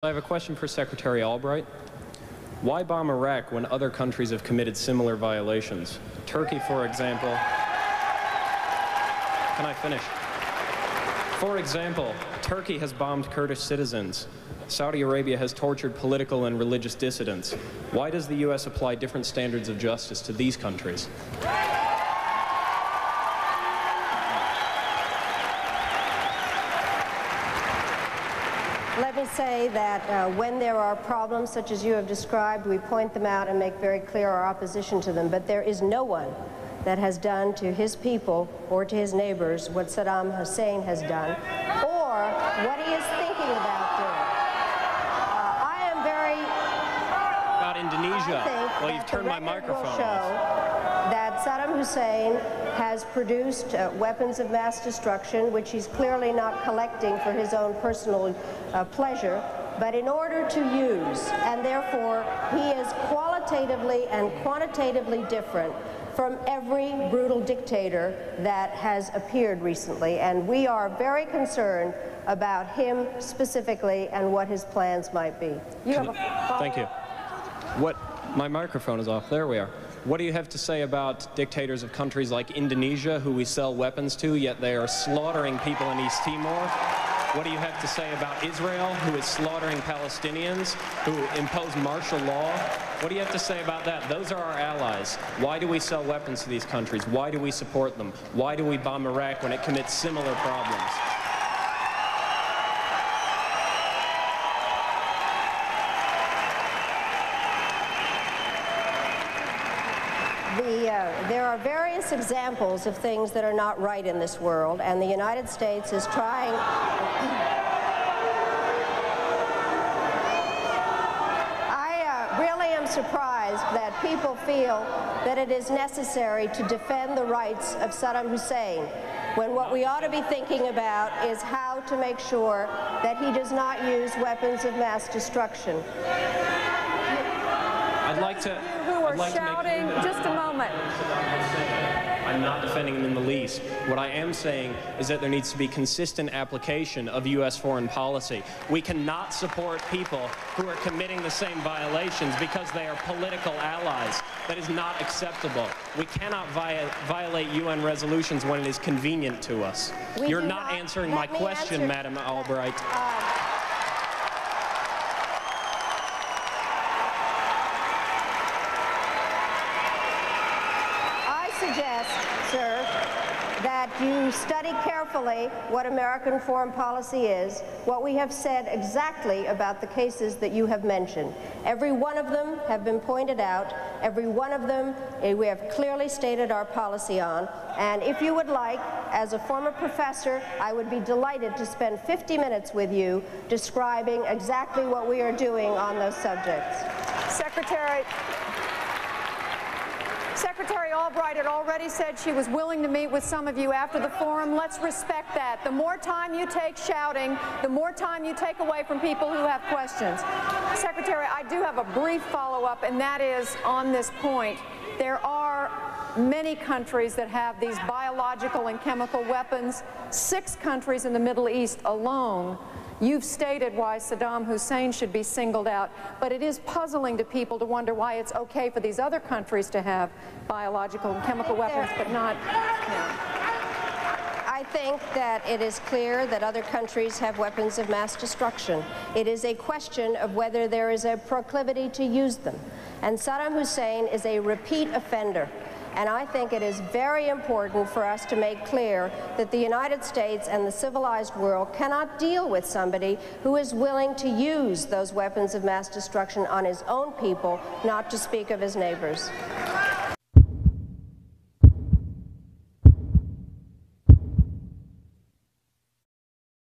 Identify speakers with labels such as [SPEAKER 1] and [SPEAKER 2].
[SPEAKER 1] I have a question for Secretary Albright. Why bomb Iraq when other countries have committed similar violations? Turkey, for example. Can I finish? For example, Turkey has bombed Kurdish citizens. Saudi Arabia has tortured political and religious dissidents. Why does the U.S. apply different standards of justice to these countries?
[SPEAKER 2] Let me say that when there are problems such as you have described, we point them out and make very clear our opposition to them. But there is no one that has done to his people or to his neighbors what Saddam Hussein has done, or what he is thinking about doing. I am very...
[SPEAKER 1] About Indonesia. Well, you've turned my microphone off.
[SPEAKER 2] That Saddam Hussein has produced weapons of mass destruction, which he's clearly not collecting for his own personal pleasure, but in order to use, and therefore he is qualitatively and quantitatively different from every brutal dictator that has appeared recently, and we are very concerned about him specifically and what his plans might be.
[SPEAKER 1] Thank you. My microphone is off. There we are. What do you have to say about dictators of countries like Indonesia, who we sell weapons to, yet they are slaughtering people in East Timor? What do you have to say about Israel, who is slaughtering Palestinians, who impose martial law? What do you have to say about that? Those are our allies. Why do we sell weapons to these countries? Why do we support them? Why do we bomb Iraq when it commits similar problems?
[SPEAKER 2] There are various examples of things that are not right in this world, and the United States is trying... I really am surprised that people feel that it is necessary to defend the rights of Saddam Hussein, when what we ought to be thinking about is how to make sure that he does not use weapons of mass destruction.
[SPEAKER 1] I'd like to...
[SPEAKER 3] shouting, just a moment.
[SPEAKER 1] I'm not defending him in the least. What I am saying is that there needs to be consistent application of U.S. foreign policy. We cannot support people who are committing the same violations because they are political allies. That is not acceptable. We cannot violate UN resolutions when it is convenient to us. You're not answering my question, Madam Albright.
[SPEAKER 2] Sir, that you study carefully what American foreign policy is, what we have said exactly about the cases that you have mentioned. Every one of them have been pointed out. Every one of them we have clearly stated our policy on. And if you would like, as a former professor, I would be delighted to spend 50 minutes with you describing exactly what we are doing on those subjects.
[SPEAKER 3] Secretary Albright had already said she was willing to meet with some of you after the forum. Let's respect that. The more time you take shouting, the more time you take away from people who have questions. Secretary, I do have a brief follow-up, and that is on this point. There are many countries that have these biological and chemical weapons. 6 countries in the Middle East alone. You've stated why Saddam Hussein should be singled out, but it is puzzling to people to wonder why it's okay for these other countries to have biological and chemical weapons, but not...
[SPEAKER 2] I think that it is clear that other countries have weapons of mass destruction. It is a question of whether there is a proclivity to use them. And Saddam Hussein is a repeat offender. And I think it is very important for us to make clear that the United States and the civilized world cannot deal with somebody who is willing to use those weapons of mass destruction on his own people, not to speak of his neighbors.